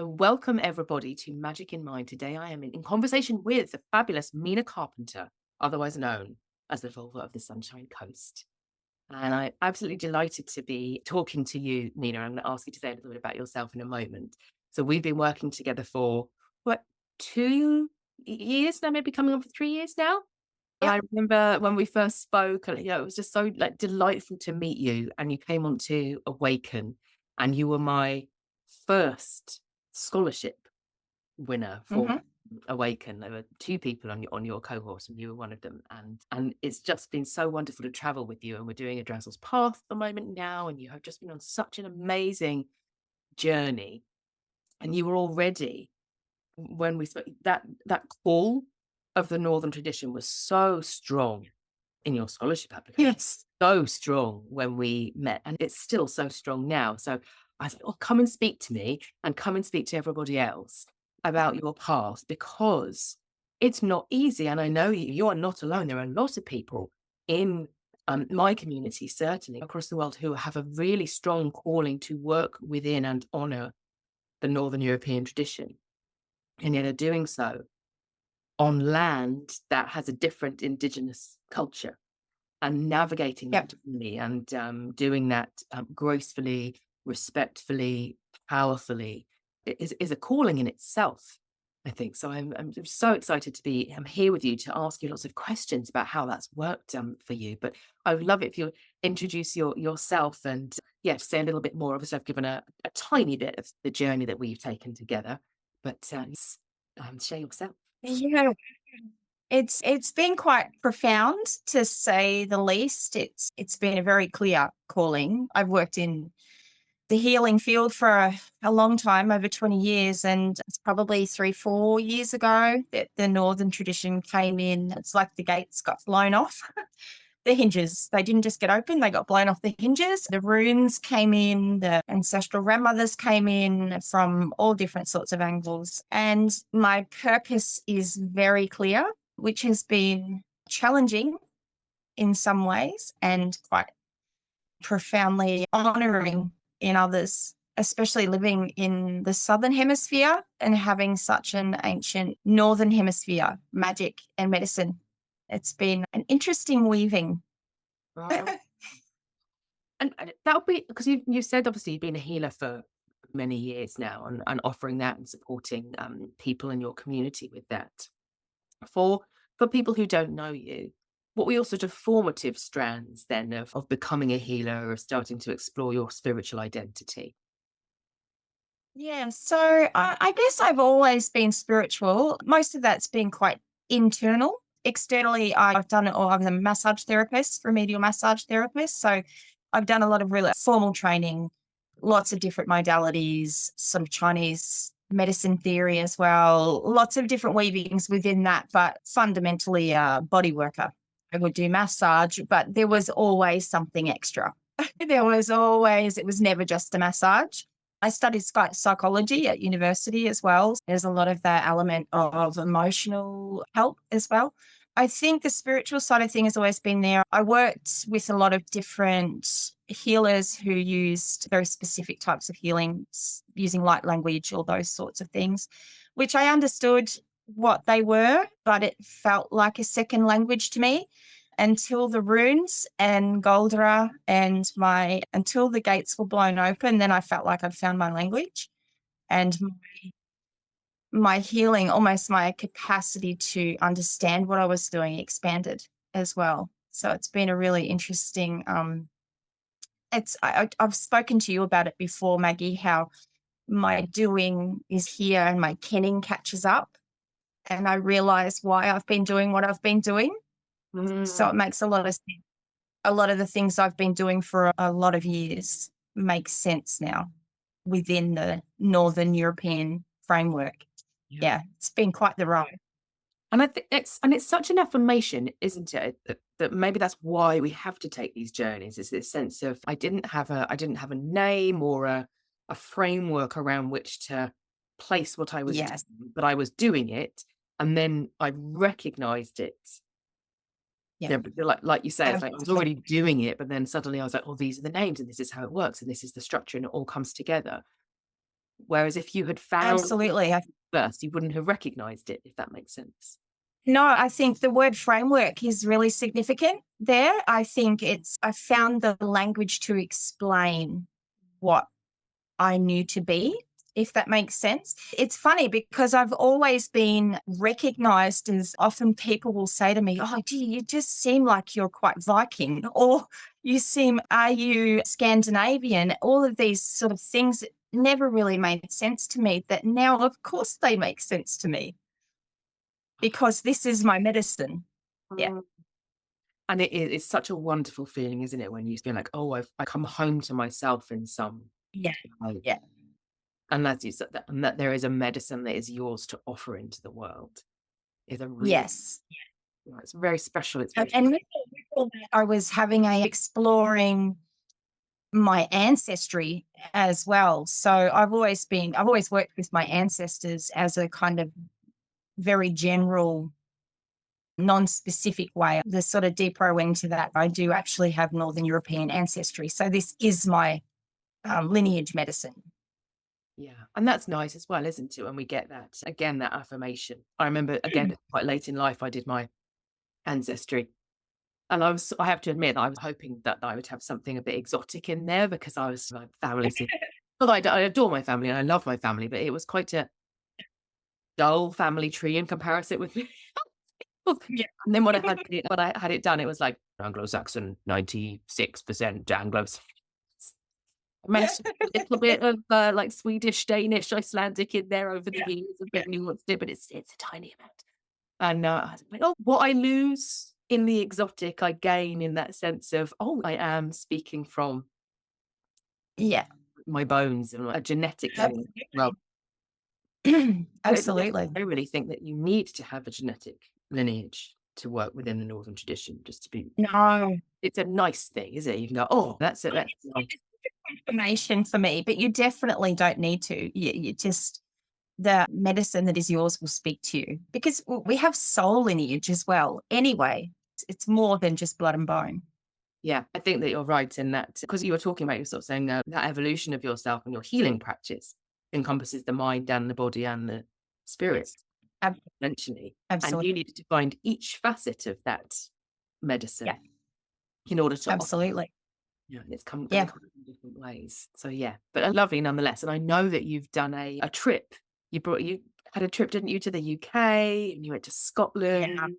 So, welcome everybody to Magic in Mind. Today, I am in conversation with the fabulous Minna Carpenter, otherwise known as the Völva of the Sunshine Coast. And I'm absolutely delighted to be talking to you, Minna. I'm going to ask you to say a little bit about yourself in a moment. So, we've been working together for what, 2 years now, maybe coming on for 3 years now. And Yep. I remember when we first spoke, and it was just so like delightful to meet you. And you came on to Awaken, and you were my first scholarship winner for Mhm. Awaken. There were two people on your cohort, and you were one of them. And it's just been so wonderful to travel with you. And we're doing a Drazel's Path at the moment now, and you have just been on such an amazing journey. And you were already when we spoke that call of the Northern tradition was so strong in your scholarship application. Yes. So strong when we met, and it's still so strong now. So I said, "Oh, come and speak to me, and come and speak to everybody else about your past because it's not easy." And I know you are not alone. There are a lot of people in my community, certainly across the world, who have a really strong calling to work within and honor the Northern European tradition, and yet are doing so on land that has a different indigenous culture and navigating that Yep. differently and doing that gracefully, respectfully, powerfully is a calling in itself, I think. So I'm so excited to be I'm here with you to ask you lots of questions about how that's worked for you. But I would love it if you introduce yourself and yeah, say a little bit more. Obviously, I've given a tiny bit of the journey that we've taken together, but share yourself. Yeah. It's been quite profound to say the least. It's been a very clear calling. I've worked in the healing field for a long time, over 20 years, and it's probably 3, 4 years ago that the Northern tradition came in. It's like the gates got blown off. The hinges. They didn't just get open, they got blown off the hinges. The runes came in, the ancestral grandmothers came in from all different sorts of angles. And my purpose is very clear, which has been challenging in some ways and quite profoundly honoring in others, especially living in the Southern Hemisphere and having such an ancient Northern Hemisphere magic and medicine. It's been an interesting weaving. Wow. And that would be because you said obviously you've been a healer for many years now and offering that and supporting people in your community with that. For for people who don't know you, what were your sort of formative strands then of becoming a healer or starting to explore your spiritual identity? Yeah, so I guess I've always been spiritual. Most of that's been quite internal. Externally, I've done it all. I'm a massage therapist, remedial massage therapist. So I've done a lot of really formal training, lots of different modalities, some Chinese medicine theory as well, lots of different weavings within that, but fundamentally a body worker. I would do massage, but there was always something extra. It was never just a massage. I studied psychology at university as well. There's a lot of that element of emotional help as well. I think the spiritual side of thing has always been there. I worked with a lot of different healers who used very specific types of healings, using light language, all those sorts of things, which I understood what they were, but it felt like a second language to me until the runes and Goldra and until the gates were blown open, then I felt like I'd found my language and my healing, almost my capacity to understand what I was doing expanded as well. So it's been a really interesting, I've spoken to you about it before, Maggie, how my doing is here and my kenning catches up and I realize why I've been doing what I've been doing. So Mm. it makes a lot of sense. A lot of the things I've been doing for a lot of years make sense now within the Northern European framework. Yeah. Yeah, it's been quite the ride. And I think it's such an affirmation, isn't it? That maybe that's why we have to take these journeys, is this sense of I didn't have a name or a framework around which to place what I was Yes, doing, but I was doing it. And then I recognized it. yeah, Yeah, but like you say, it's like I was absolutely. already doing it, but then suddenly I was like, oh, these are the names and this is how it works and this is the structure and it all comes together. Whereas if you had found it Absolutely. first, you wouldn't have recognized it, if that makes sense. No, I think the word framework is really significant there. I think I found the language to explain what I knew to be, if that makes sense. It's funny because I've always been recognized as often people will say to me, "Oh, gee, you just seem like you're quite Viking," or are you Scandinavian? All of these sort of things that never really made sense to me that now, of course, they make sense to me because this is my medicine. Yeah. Mm. And it's such a wonderful feeling, isn't it, when you feel like, "Oh, I come home to myself in some Yeah. way." Yeah. And as you said, that there is a medicine that is yours to offer into the world is a really, Yes. it's very special. It's very, And with all that, I was having a exploring my ancestry as well. So I've always worked with my ancestors as a kind of very general, non-specific way. The sort of deeper I went into that, I do actually have Northern European ancestry. So this is my lineage medicine. yeah. And that's nice as well, isn't it? When we get that, again, that affirmation. I remember, again, quite late in life, I did my ancestry. And I have to admit, I was hoping that I would have something a bit exotic in there because I was like family. Well, I adore my family and I love my family, but it was quite a dull family tree in comparison with me. Yeah. And then when I had it done, it was like Anglo-Saxon, 96% Anglo. I managed to put a little bit of like Swedish, Danish, Icelandic in there over the Yeah. years of Yeah. bit nuanced it, but it's a tiny amount. And I was like, oh, what I lose in the exotic, I gain in that sense of, oh, I am speaking from Yeah. my bones and a genetic lineage. Well, Absolutely. I don't Absolutely. necessarily think that you need to have a genetic lineage to work within the Northern tradition, just to be, No. it's a nice thing, is it? You can go, oh, that's it. That's nice. It's information for me, but you definitely don't need to. You just the medicine that is yours will speak to you because we have soul lineage as well. Anyway, it's more than just blood and bone. Yeah, I think that you're right in that because you were talking about, you're sort of saying that evolution of yourself and your healing practice encompasses the mind and the body and the spirit, Yes. Ab- eventually. And Absolutely. you needed to find each facet of that Yeah. medicine in order to offer. Absolutely. Yeah, and it's come and Yeah. they come in different ways. So yeah, but lovely nonetheless. And I know that you've done a trip. You had a trip, didn't you, to the UK and you went to Yeah. Scotland.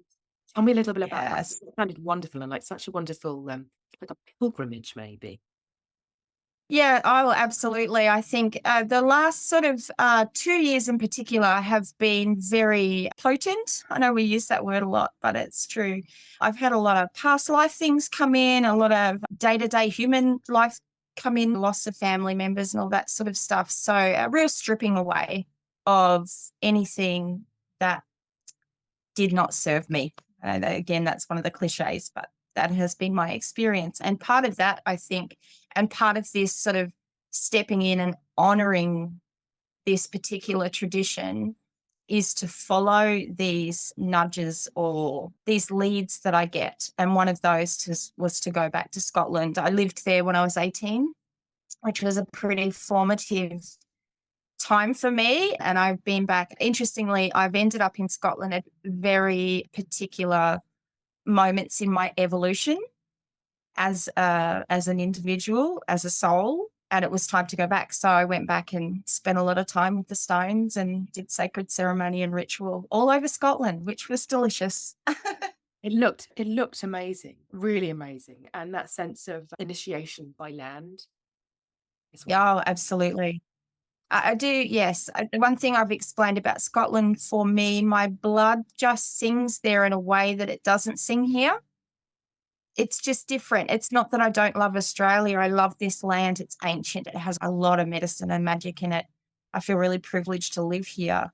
Tell me a little bit about that. Yes. It sounded wonderful and like such a wonderful like a pilgrimage maybe. Yeah, oh, absolutely. I think the last sort of 2 years in particular have been very potent. I know we use that word a lot, but it's true. I've had a lot of past life things come in, a lot of day to day human life come in, loss of family members and all that sort of stuff. So, a real stripping away of anything that did not serve me. Again, that's one of the cliches, but that has been my experience. And part of that, I think, and part of this sort of stepping in and honoring this particular tradition is to follow these nudges or these leads that I get. And one of those was to go back to Scotland. I lived there when I was 18, which was a pretty formative time for me. And I've been back. Interestingly, I've ended up in Scotland at very particular moments in my evolution as an individual, as a soul. And it was time to go back. So I went back and spent a lot of time with the stones and did sacred ceremony and ritual all over Scotland, which was delicious. It looked amazing, really amazing. And that sense of initiation by land is what. Oh, absolutely. I do, yes. One thing I've explained about Scotland for me, my blood just sings there in a way that it doesn't sing here. It's just different. It's not that I don't love Australia. I love this land. It's ancient. It has a lot of medicine and magic in it. I feel really privileged to live here,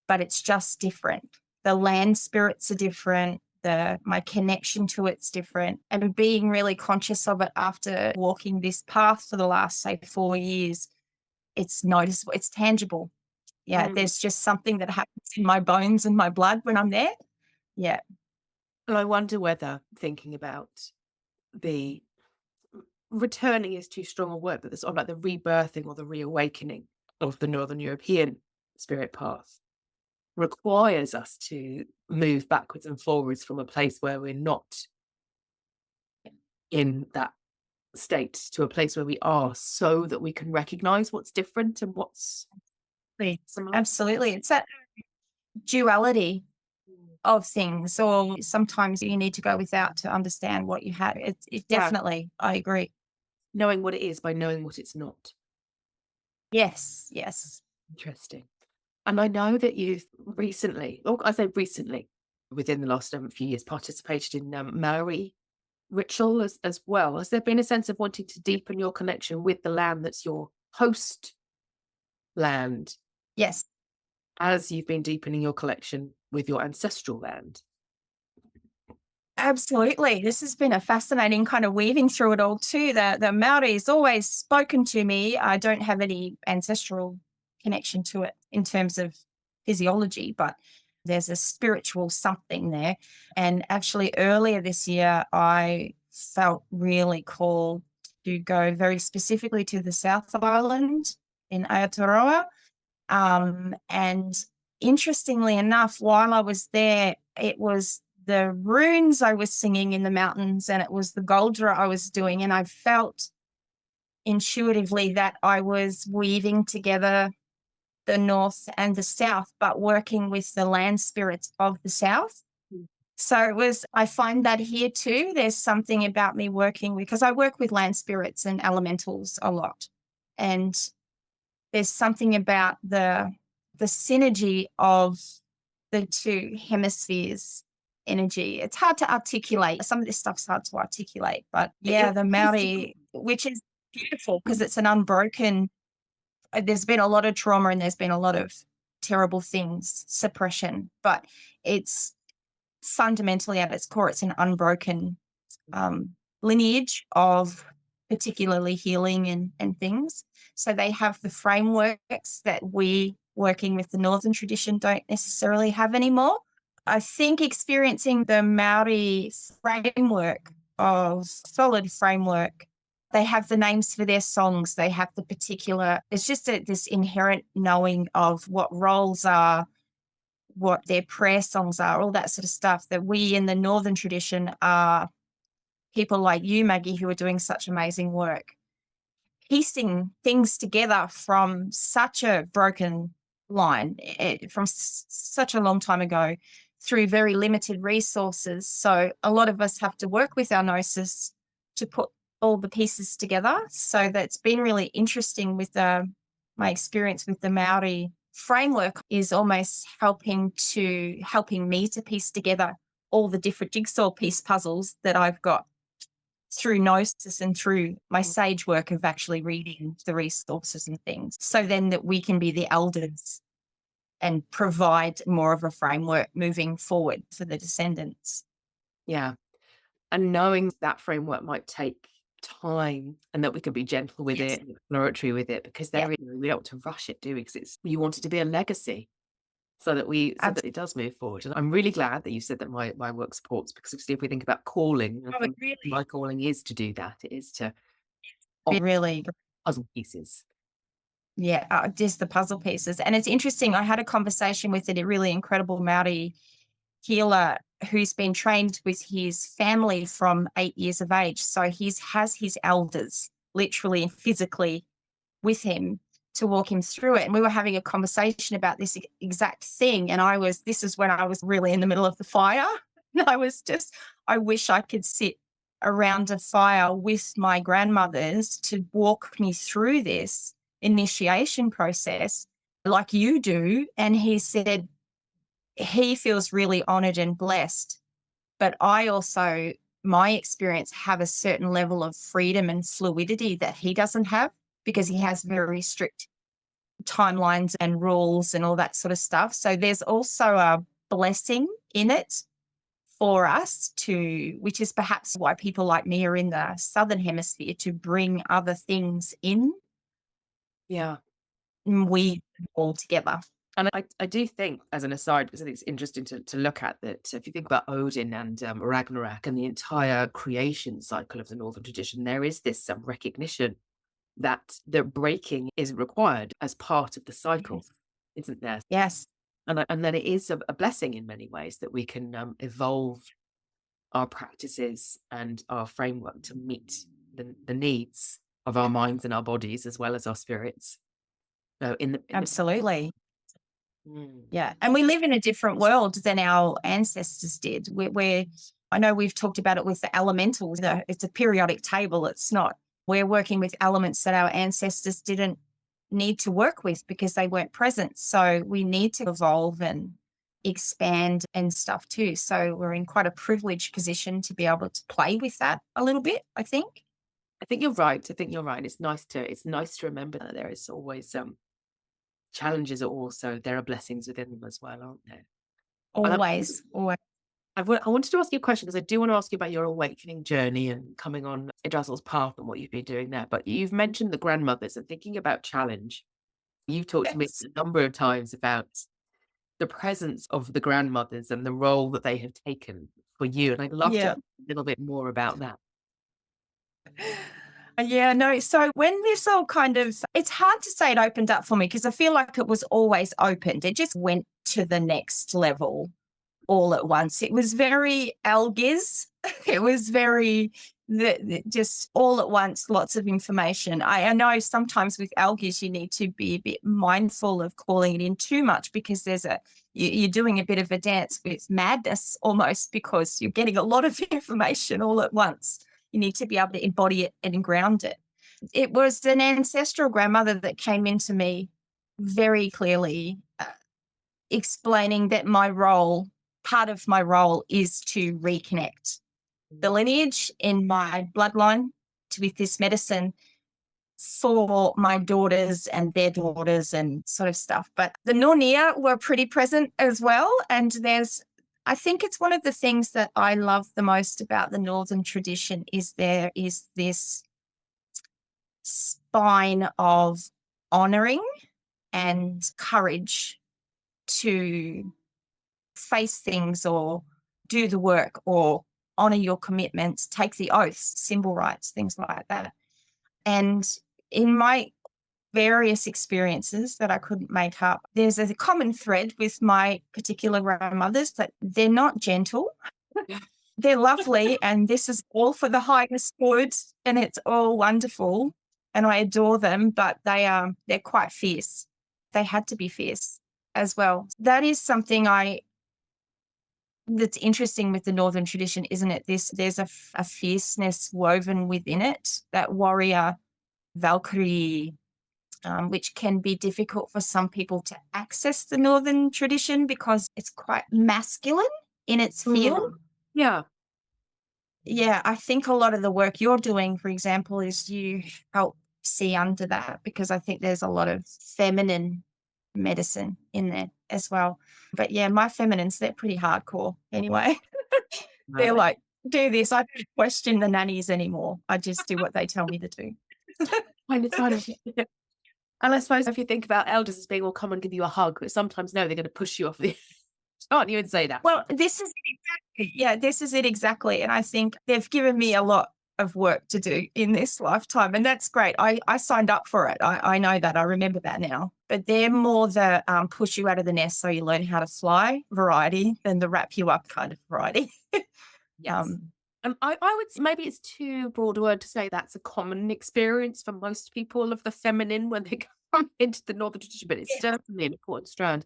but it's just different. The land spirits are different. My connection to it's different. And being really conscious of it after walking this path for the last, say, 4 years, it's noticeable. It's tangible. Yeah, Mm. there's just something that happens in my bones and my blood when I'm there. Yeah. And I wonder whether thinking about the returning is too strong a word, but the sort of like the rebirthing or the reawakening of the Northern European spirit path requires us to move backwards and forwards from a place where we're not in that state to a place where we are, so that we can recognize what's different and what's similar. Absolutely. It's that duality Mm. of things, or sometimes you need to go without to understand what you have. It Yeah, definitely, I agree. knowing what it is by knowing what it's not. Yes, yes. Interesting. And I know that you've recently, or I say recently, within the last few years, participated in Maori ritual as well. Has there been a sense of wanting to deepen your connection with the land that's your host land, Yes. as you've been deepening your connection with your ancestral land? Absolutely. This has been a fascinating kind of weaving through it all too. The Maori's always spoken to me. I don't have any ancestral connection to it in terms of physiology, but there's a spiritual something there. And actually earlier this year, I felt really called to go very specifically to the South Island in Aotearoa. And interestingly enough, while I was there, it was the runes I was singing in the mountains and it was the Goldra I was doing. And I felt intuitively that I was weaving together the North and the South, but working with the land spirits of the South. Mm. So I find that here too, there's something about me working because I work with land spirits and elementals a lot. And there's something about the synergy of the two hemispheres energy. It's hard to articulate. Some of this stuff's hard to articulate, but yeah, It the is difficult. Maori, which is beautiful because it's an unbroken, there's been a lot of trauma and there's been a lot of terrible things, suppression, but it's fundamentally at its core, it's an unbroken um, lineage of particularly healing and things. So they have the frameworks that we working with the Northern tradition don't necessarily have anymore. I think experiencing the Maori framework of solid framework, they have the names for their songs. They have the particular, it's just this inherent knowing of what roles are, what their prayer songs are, all that sort of stuff that we in the Northern tradition are people like you, Maggie, who are doing such amazing work, piecing things together from such a broken line from such a long time ago through very limited resources. So a lot of us have to work with our gnosis to put all the pieces together. So that's been really interesting with my experience with the Maori framework is almost helping me to piece together all the different jigsaw piece puzzles that I've got through gnosis and through my sage work of actually reading the resources and things. So then that we can be the elders and provide more of a framework moving forward for the descendants. Yeah. And knowing that framework might take time and that we can be gentle with Yes. it and exploratory with it, because Yeah. we don't want to rush it, do we? Because it's, you want it to be a legacy so that it does move forward. And I'm really glad that you said that my work supports, because obviously if we think about calling, Oh, it really, my calling is to do that. It is to it offer really, puzzle pieces. yeah, just the puzzle pieces. And it's interesting. I had a conversation with a really incredible Maori healer who's been trained with his family from 8 years of age. So has his elders literally and physically with him to walk him through it. And we were having a conversation about this exact thing. And this is when I was really in the middle of the fire. And I wish I could sit around a fire with my grandmothers to walk me through this initiation process like you do. And he said he feels really honored and blessed. But I also, my experience, have a certain level of freedom and fluidity that he doesn't have because he has very strict timelines and rules and all that sort of stuff. So there's also a blessing in it for us which is perhaps why people like me are in the Southern Hemisphere, to bring other things in Yeah. and we all together. And I do think, as an aside, because I think it's interesting to look at that, if you think about Odin and Ragnarok and the entire creation cycle of the Northern tradition, there is this recognition that the breaking is required as part of the cycle, Yes. isn't there? Yes. And then it is a blessing in many ways that we can evolve our practices and our framework to meet the needs of our minds and our bodies as well as our spirits. So in the Absolutely. Mm. Yeah. And we live in a different world than our ancestors did. I know we've talked about it with the elementals. It's a periodic table. It's not. We're working with elements that our ancestors didn't need to work with because they weren't present. So we need to evolve and expand and stuff too. So we're in quite a privileged position to be able to play with that a little bit, I think. I think you're right. I think you're right. It's nice to remember that there is always challenges are also there are blessings within them as well, aren't there? And Always, always. I wanted to ask you a question because I do want to ask you about your awakening journey and coming on Idrazil's path and what you've been doing there. But you've mentioned the grandmothers and thinking about challenge. You've talked to me Yes. a number of times about the presence of the grandmothers and the role that they have taken for you. And I'd love to Yeah. know a little bit more about that. Yeah, no. So when this all it's hard to say it opened up for me because I feel like it was always opened. It just went to the next level all at once. It was very algiz. It was very just all at once, lots of information. I know sometimes with algiz you need to be a bit mindful of calling it in too much because you're doing a bit of a dance with madness almost because you're getting a lot of information all at once. You need to be able to embody it and ground it. It was an ancestral grandmother that came into me very clearly, explaining that part of my role is to reconnect the lineage in my bloodline with this medicine for my daughters and their daughters and sort of stuff. But the Nornia were pretty present as well. And I think it's one of the things that I love the most about the Northern tradition is there is this spine of honoring and courage to face things or do the work or honor your commitments, take the oaths, symbol rights, things like that. And in my various experiences that I couldn't make up, there's a common thread with my particular grandmothers that they're not gentle. They're lovely, and this is all for the highest good, and it's all wonderful, and I adore them, but they're quite fierce. They had to be fierce as well. That is something that's interesting with the Northern tradition, isn't it? There's a fierceness woven within it, that warrior Valkyrie, which can be difficult for some people to access the Northern tradition because it's quite masculine in its feel. Yeah. Yeah, I think a lot of the work you're doing, for example, is you help see under that because I think there's a lot of feminine medicine in there as well. But yeah, my feminines, they're pretty hardcore anyway. They're Right. like, do this. I don't question the nannies anymore. I just do what they tell me to do. It's kind of and I suppose if you think about elders as being, "Well, come and give you a hug," but sometimes, no, they're gonna push you off the can't you, and say that. Well, this is it exactly. Yeah, this is it exactly. And I think they've given me a lot of work to do in this lifetime. And that's great. I signed up for it. I know that. I remember that now. But they're more the push you out of the nest so you learn how to fly variety than the wrap you up kind of variety. Yes. I would maybe it's too broad a word to say that's a common experience for most people of the feminine when they come into the Northern tradition, but it's Yes. certainly an important strand.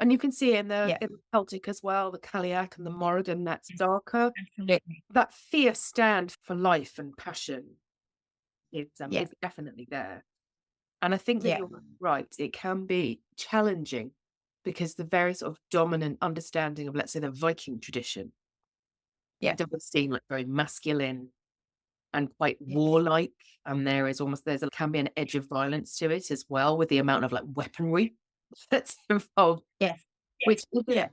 And you can see it Yeah, in the Celtic as well, the Cailleach and the Morrigan, that's darker. absolutely. That fierce stand for life and passion Yeah, is definitely there. And I think that yeah, you're right, it can be challenging because the very sort of dominant understanding of, let's say, the Viking tradition, yeah, it does seem like very masculine and quite yeah, warlike, and can be an edge of violence to it as well with the amount of, like, weaponry that's involved, yeah, which isn't yeah,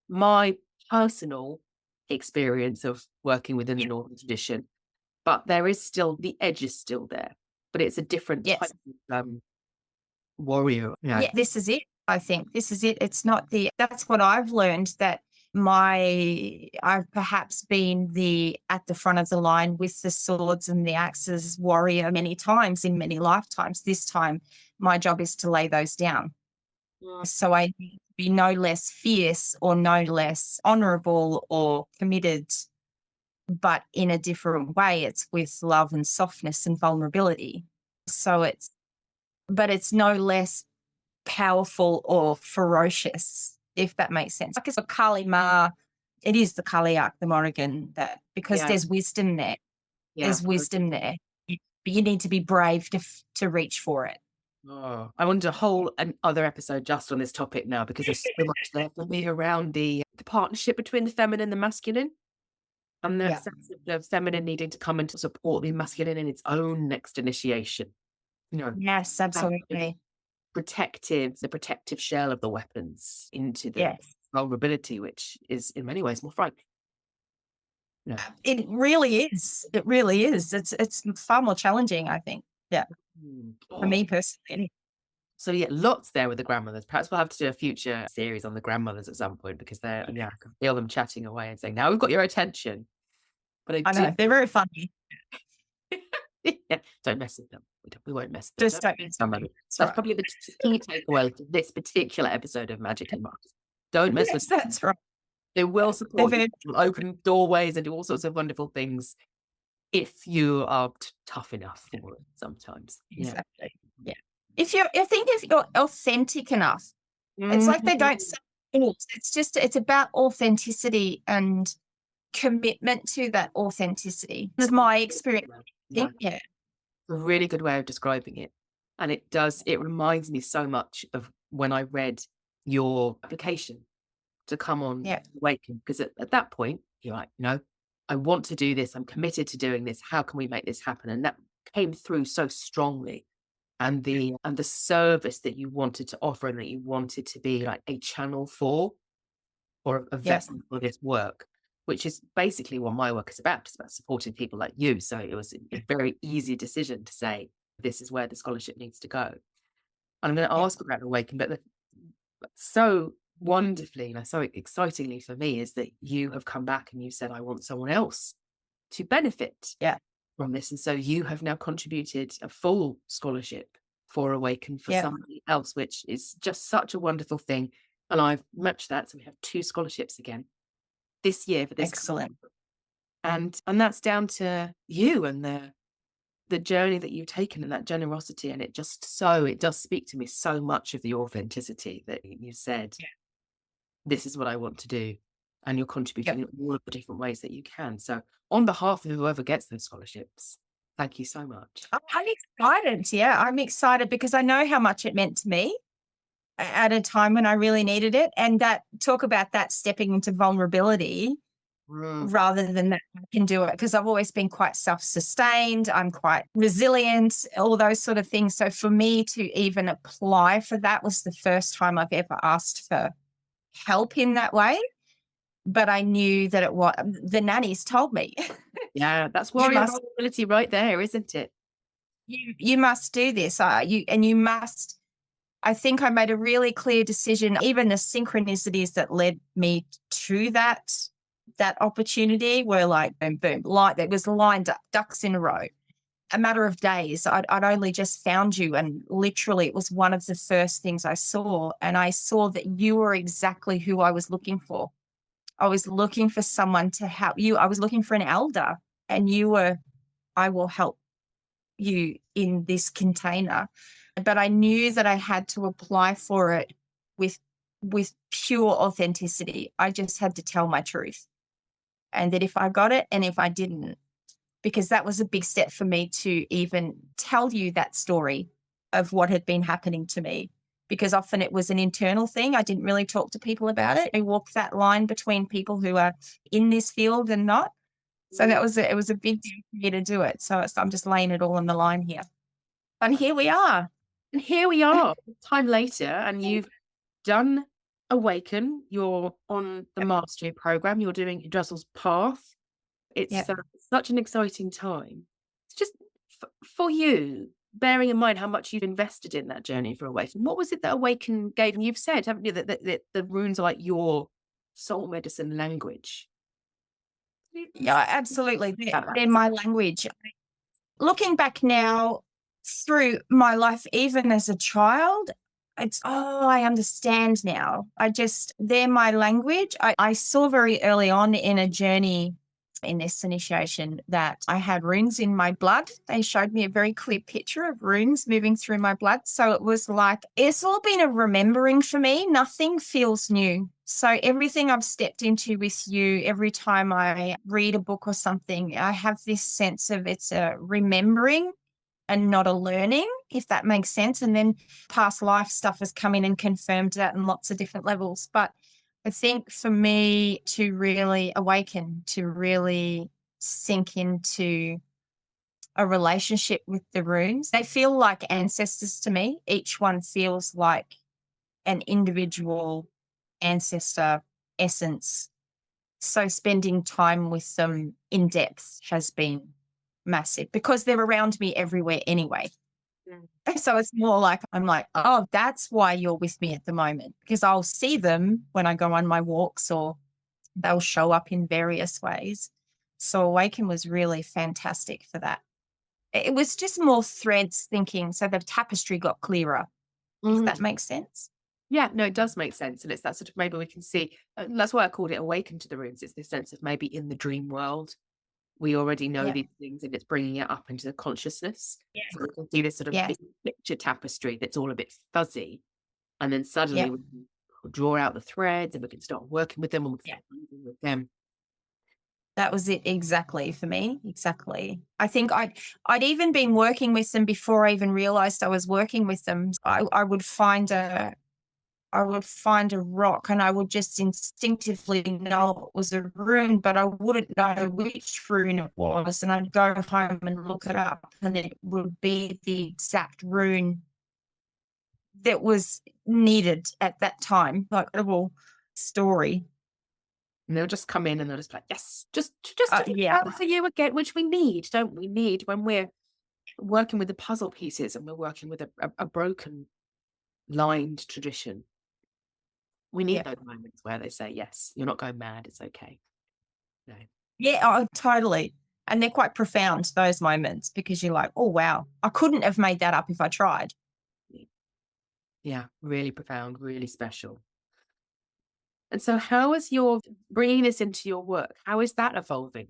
my personal experience of working within the yeah, Northern tradition, but there is still the edge is still there, but it's a different type yes. of, warrior. Yeah. Yeah, this is it. I think this is it. It's not that's what I've learned that I've perhaps been at the front of the line with the swords and the axes warrior many times in many lifetimes. This time, my job is to lay those down. Mm. So I need to be no less fierce or no less honorable or committed, but in a different way. It's with love and softness and vulnerability. So but it's no less powerful or ferocious, if that makes sense. Like it's a Kali Ma, it is the Kaliak, the Morrigan, that because Yeah, there's wisdom there. yeah. There's wisdom there. But you need to be brave to reach for it. Oh, I want a whole other episode just on this topic now because there's so much there for me around the partnership between the feminine and the masculine, and that Yeah. sense of the feminine needing to come in to support the masculine in its own next initiation. You know, Yes, that is absolutely. the protective shell of the weapons into the Yes. vulnerability, which is in many ways more frightening. You know. It really is. It really is. It's far more challenging, I think. Yeah. For Oh, me personally. so yeah, lots there with the grandmothers. Perhaps we'll have to do a future series on the grandmothers at some point because I can feel them chatting away and saying, "Now we've got your attention." But I I do, know. They're very funny. yeah, don't mess with them. We won't mess with them. Just don't mess with them. That's That's right. probably the key takeaway to this particular episode of Magic and Mars. Don't mess with Yes, them. that's right. They will They're support you, very will open doorways and do all sorts of wonderful things if you are tough enough for it sometimes. Yeah. exactly. Yeah. If you're authentic enough, it's like they don't Mhm. say rules. It's about authenticity and commitment to that authenticity. That's my experience. Yeah. Yeah. A really good way of describing it. And it reminds me so much of when I read your application to come on Yeah. Awaken, because at that point, you're like, no, I want to do this. I'm committed to doing this. How can we make this happen? And that came through so strongly. And the service that you wanted to offer and that you wanted to be like a channel for or a Yeah. vessel for this work, which is basically what my work is about. It's about supporting people like you. So it was a very easy decision to say, this is where the scholarship needs to go. And I'm going to Yeah. ask about Awaken, but so wonderfully, so excitingly for me is that you have come back and you said, I want someone else to benefit Yeah. from this. And so you have now contributed a full scholarship for Awaken for Yeah. somebody else, which is just such a wonderful thing. And I've matched that. So we have 2 scholarships again this year for this. Excellent. And that's down to you and the journey that you've taken and that generosity. And it does speak to me so much of the authenticity that you said, Yeah. this is what I want to do. And you're Yeah. contributing in all of the different ways that you can. So on behalf of whoever gets those scholarships, thank you so much. I'm excited. Yeah. I'm excited because I know how much it meant to me at a time when I really needed it. And talk about that stepping into vulnerability Mm, rather than that I can do it because I've always been quite self-sustained. I'm quite resilient, all those sort of things. So for me to even apply for that was the first time I've ever asked for help in that way. But I knew that the nannies told me, yeah, that's you warrior must, vulnerability right there, isn't it? you must do this. You must. I think I made a really clear decision, even the synchronicities that led me to that opportunity were like boom, boom, like it was lined up, ducks in a row. A matter of days, I'd only just found you, and literally, it was one of the first things I saw. And I saw that you were exactly who I was looking for. I was looking for someone to help you. I was looking for an elder, and you were. I will help you in this container. But I knew that I had to apply for it with with pure authenticity. I just had to tell my truth. And that if I got it and if I didn't, because that was a big step for me to even tell you that story of what had been happening to me. Because often it was an internal thing. I didn't really talk to people about it. I walk that line between people who are in this field and not. So it was a big deal for me to do it. So I'm just laying it all on the line here. And here we are. And here we are, time later, and you've done Awaken. You're on the Yep. mastery program. You're doing Dressel's Path. It's Yep. such an exciting time. It's just for you, bearing in mind how much you've invested in that journey for Awaken. What was it that Awaken gave? And you've said, haven't you, that the runes are like your soul medicine language. Yeah, absolutely. About They're that. my language. Looking back now through my life, even as a child, it's, oh, I understand now. They're my language. I saw very early on in a journey in this initiation that I had runes in my blood. They showed me a very clear picture of runes moving through my blood. So it was like, it's all been a remembering for me. Nothing feels new. So everything I've stepped into with you, every time I read a book or something, I have this sense of it's a remembering and not a learning, if that makes sense. And then past life stuff has come in and confirmed that in lots of different levels. But I think for me to really awaken, to really sink into a relationship with the runes, they feel like ancestors to me. Each one feels like an individual ancestor essence. So spending time with them in depth has been massive because they're around me everywhere anyway. Mm. So it's more like, I'm like, oh, that's why you're with me at the moment, because I'll see them when I go on my walks or they'll show up in various ways. So Awaken was really fantastic for that. It was just more threads thinking. So the tapestry got clearer, if Mm. that makes sense. Yeah, no, it does make sense. And it's that sort of maybe we can see, and that's why I called it awaken to the runes. It's this sense of maybe in the dream world, we already know Yeah. these things and it's bringing it up into the consciousness. Yeah. So we can see this sort of Yeah. big picture tapestry that's all a bit fuzzy. And then suddenly Yeah. we can draw out the threads and we can start working with them and we can Yeah. start moving with them. That was it exactly for me. Exactly. I think I'd even been working with them before I even realized I was working with them. I would find a rock and I would just instinctively know it was a rune, but I wouldn't know which rune it was. And I'd go home and look it up, and it would be the exact rune that was needed at that time, like a little story. And they'll just come in and they'll just be like, yes, just to look Yeah. out for you again, which we need, don't we? Need when we're working with the puzzle pieces and we're working with a broken, lined tradition. We need Yeah. those moments where they say, yes, you're not going mad, it's okay. No. Yeah. Oh, totally. And they're quite profound, those moments, because you're like, oh, wow, I couldn't have made that up if I tried. Yeah, really profound, really special. And so how is your bringing this into your work? How is that evolving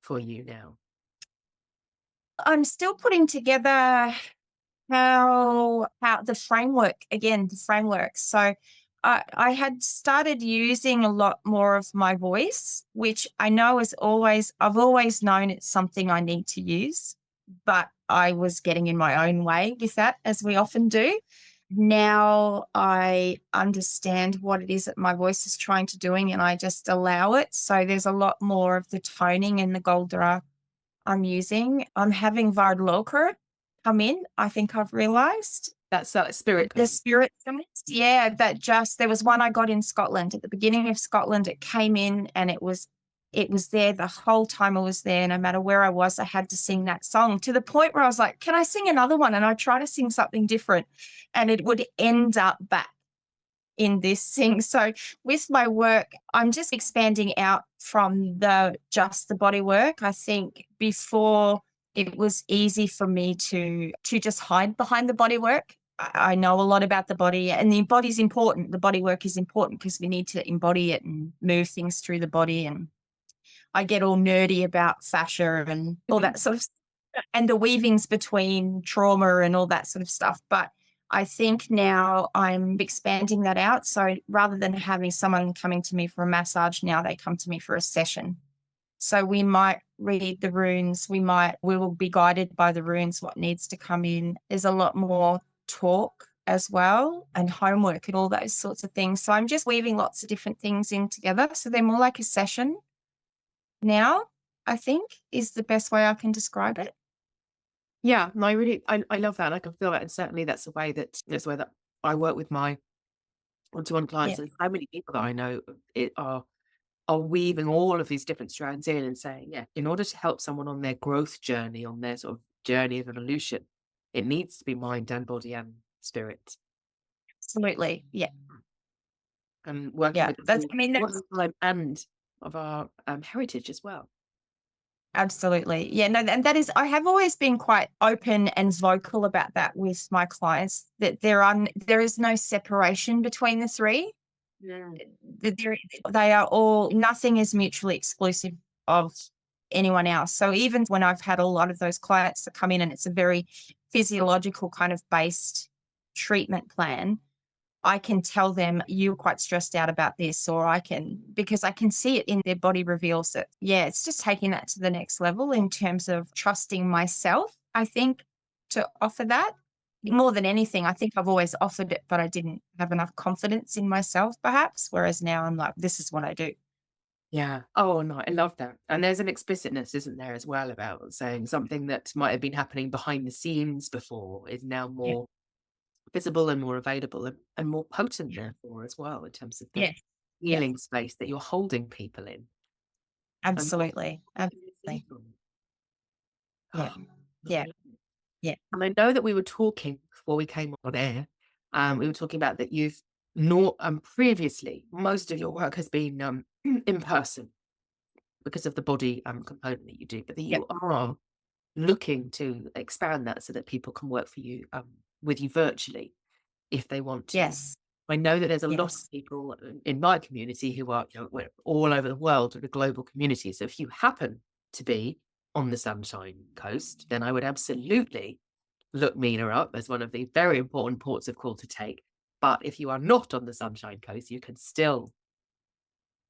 for you now? I'm still putting together how the framework, again, the framework. So I had started using a lot more of my voice, which I know I've always known it's something I need to use, but I was getting in my own way with that, as we often do. Now I understand what it is that my voice is trying to doing, and I just allow it. So there's a lot more of the toning and the Goldra I'm using. I'm having Vardloker come in, I think I've realized. That's spirit The guide. spirit summits, yeah, there was one I got in Scotland. At the beginning of Scotland, it came in and it was there the whole time I was there. No matter where I was, I had to sing that song, to the point where I was like, can I sing another one? And I try to sing something different, and it would end up back in this thing. So with my work, I'm just expanding out from just the body work. I think before it was easy for me to just hide behind the body work. I know a lot about the body, and the body's important. The body work is important because we need to embody it and move things through the body. And I get all nerdy about fascia and all that sort of stuff, and the weavings between trauma and all that sort of stuff. But I think now I'm expanding that out. So rather than having someone coming to me for a massage, now they come to me for a session. So we might read the runes. We will be guided by the runes, what needs to come in. There's a lot more talk as well, and homework and all those sorts of things. So I'm just weaving lots of different things in together. So they're more like a session now, I think, is the best way I can describe it. Yeah, no, I love that. And I can feel that. And certainly that's the way that I work with my one-to-one Yeah, clients. And how many people that I know are weaving all of these different strands in and saying, yeah, in order to help someone on their growth journey, on their sort of journey of evolution, it needs to be mind and body and spirit. absolutely. Yeah. and working Yeah, with that's the I mean, modern that's time and of our heritage as well. absolutely. Yeah, no, and that is I have always been quite open and vocal about that with my clients, that there is no separation between the 3. Yeah. That they are all nothing is mutually exclusive of anyone else. So even when I've had a lot of those clients that come in and it's a very physiological kind of based treatment plan, I can tell them you're quite stressed out about this, or because I can see it in their body reveals it. Yeah, it's just taking that to the next level in terms of trusting myself, I think, to offer that. More than anything, I think I've always offered it, but I didn't have enough confidence in myself, perhaps. Whereas now I'm like, this is what I do. Yeah. Oh, no, I love that. And there's an explicitness, isn't there, as well, about saying something that might have been happening behind the scenes before is now Yeah. more visible and more available and more potent, Yeah. therefore, as well, in terms of the Yes. Yes. healing space that you're holding people in. And Absolutely. what can you see Absolutely. from it? Yeah. Oh, no, I Yeah. love it. Yeah. And I know that we were talking before we came on air. We were talking about that you've not previously most of your work has been in person because of the body component that you do, but that Yeah. you are looking to expand that so that people can work for you with you virtually if they want to. Yes. I know that there's a lot of Yes. people in my community who are, we're all over the world in a global community. So if you happen to be on the Sunshine Coast, then I would absolutely look Mina up as one of the very important ports of call to take. But if you are not on the Sunshine Coast, you can still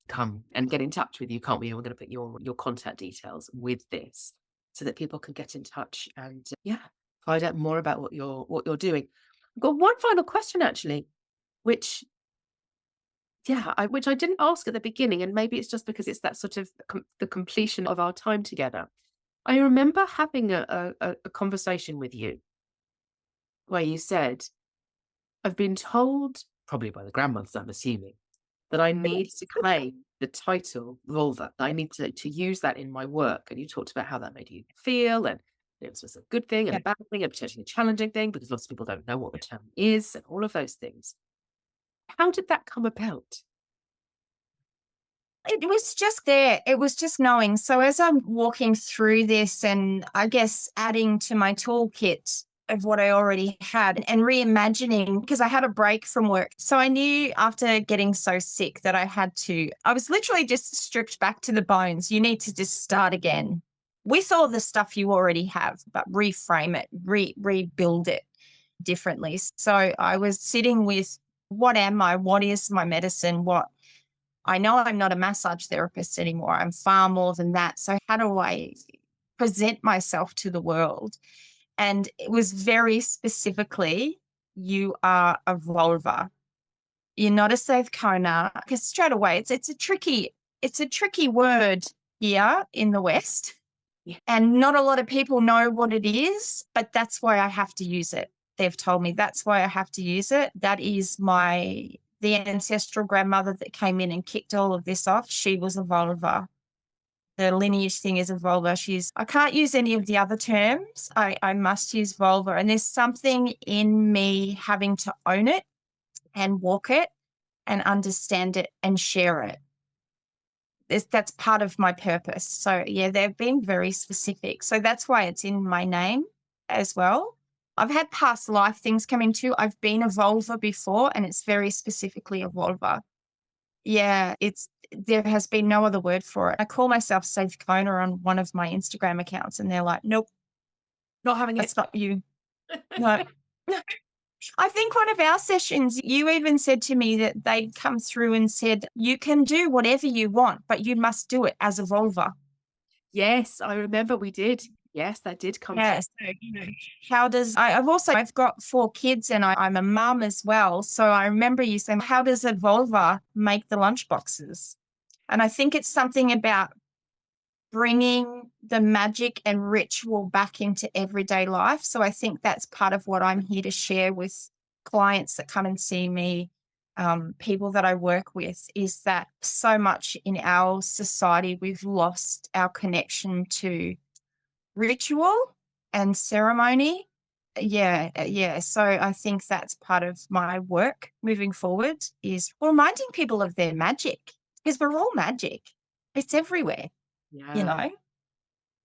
come and get in touch with you, can't we? And we're going to put your contact details with this so that people can get in touch and yeah, find out more about what you're doing. I've got one final question actually, which which I didn't ask at the beginning, and maybe it's just because it's that sort of the completion of our time together. I remember having a conversation with you where you said, "I've been told, probably by the grandmothers, I'm assuming, that I need to claim the title vulva. That I need to use that in my work." And you talked about how that made you feel, and it was a good thing and Yeah. a bad thing, and potentially a challenging thing because lots of people don't know what the term is, and all of those things. How did that come about? It was just there. It was just knowing. So as I'm walking through this and I guess adding to my toolkit of what I already had and reimagining, because I had a break from work. So I knew after getting so sick that I was literally just stripped back to the bones. You need to just start again with all the stuff you already have, but reframe it, rebuild it differently. So I was sitting with, what am I? What is my medicine? I know I'm not a massage therapist anymore. I'm far more than that. So how do I present myself to the world? And it was very specifically, you are a vulva. You're not a safe kona. Because straight away, it's a tricky word here in the West. Yeah. And not a lot of people know what it is, but that's why I have to use it. They've told me that's why I have to use it. That is the ancestral grandmother that came in and kicked all of this off. She was a vulva. The lineage thing is a vulva. I can't use any of the other terms. I must use vulva. And there's something in me having to own it and walk it and understand it and share it. That's part of my purpose. So yeah, they've been very specific. So that's why it's in my name as well. I've had past life things come into. I've been a vulva before, and it's very specifically a vulva. Yeah, there has been no other word for it. I call myself Safe Kona on one of my Instagram accounts, and they're like, "Nope, Not having it. that's not you." No. I think one of our sessions, you even said to me that they'd come through and said, you can do whatever you want, but you must do it as a vulva. Yes, I remember we did. Yes, that did come through. Yeah. So, I've got 4 kids and I'm a mum as well. So I remember you saying, how does a vulva make the lunch boxes? And I think it's something about bringing the magic and ritual back into everyday life. So I think that's part of what I'm here to share with clients that come and see me, people that I work with, is that so much in our society, we've lost our connection to ritual and ceremony. Yeah. So I think that's part of my work moving forward is reminding people of their magic because we're all magic. It's everywhere, you Yeah. know?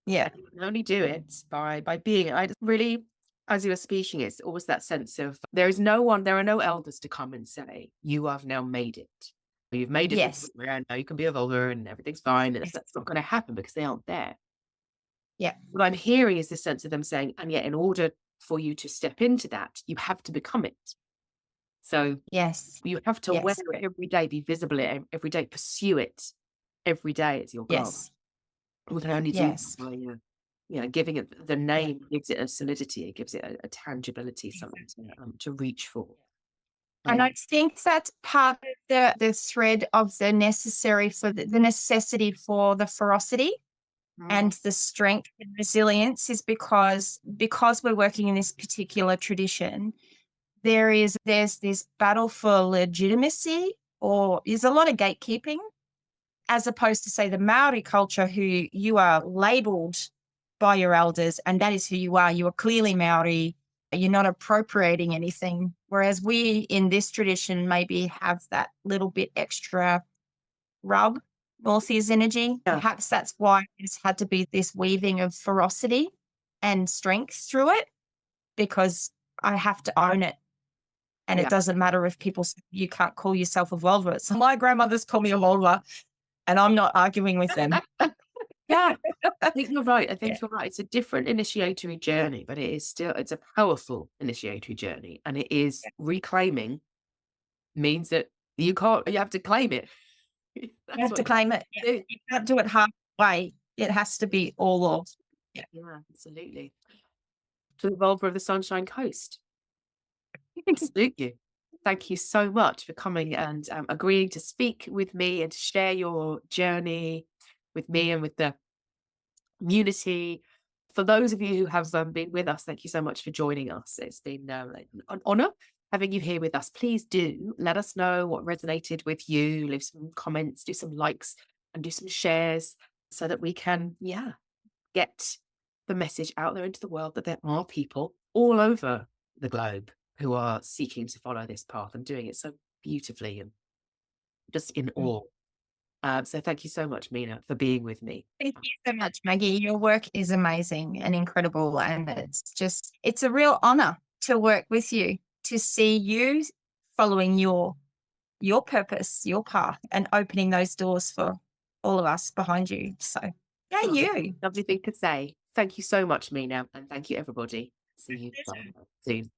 Yeah. And you can only do it by being it. I just really, as you were speaking, it's always that sense of there is no one, there are no elders to come and say, you have now made it. You've made it to the Yes. point where now you can be a vulva and everything's fine. And Yes. that's not going to happen because they aren't there. Yeah. What I'm hearing is the sense of them saying, and yet in order for you to step into that, you have to become it. So Yes. you have to wear Yes. it every day, be visible in it every day, pursue it every day as your goal. Yes. We can only do Yes. that by, giving it the Yeah. name gives it a solidity, it gives it a tangibility, something to reach for. And I Um, think that's part of the thread of the necessary for the necessity for the ferocity and mm, the strength and resilience is because we're working in this particular tradition, there's this battle for legitimacy or there's a lot of gatekeeping as opposed to say the Maori culture who you are labeled by your elders and that is who you are. You are clearly Maori. You're not appropriating anything. Whereas we in this tradition maybe have that little bit extra rub, Morpheus energy. yeah, Perhaps that's why it's had to be this weaving of ferocity and strength through it because I have to own it. And it yeah. doesn't matter if people say you can't call yourself a vulva. So my grandmothers call me a vulva and I'm not arguing with them. Yeah, I think you're right. I Yeah. think you're right. It's a different initiatory journey, but it's a powerful initiatory journey. And it is reclaiming means that you have to claim it. You That's have what to you claim it. Yeah. do. You can't do it halfway. It has to be all of. Yeah. Yeah, absolutely. To the Volva of the Sunshine Coast. Absolutely. Thank you so much for coming and agreeing to speak with me and to share your journey with me and with the community. For those of you who have been with us, thank you so much for joining us. It's been an honor having you here with us. Please do let us know what resonated with you. Leave some comments, do some likes, and do some shares so that we can, get the message out there into the world that there are people all over the globe who are seeking to follow this path and doing it so beautifully and just in awe. So thank you so much, Mina, for being with me. Thank you so much, Maggie. Your work is amazing and incredible. And it's a real honor to work with you, to see you following your purpose, your path, and opening those doors for all of us behind you. So, yeah, Oh, you. lovely thing to say. Thank you so much, Mina, and thank you, everybody. See you soon.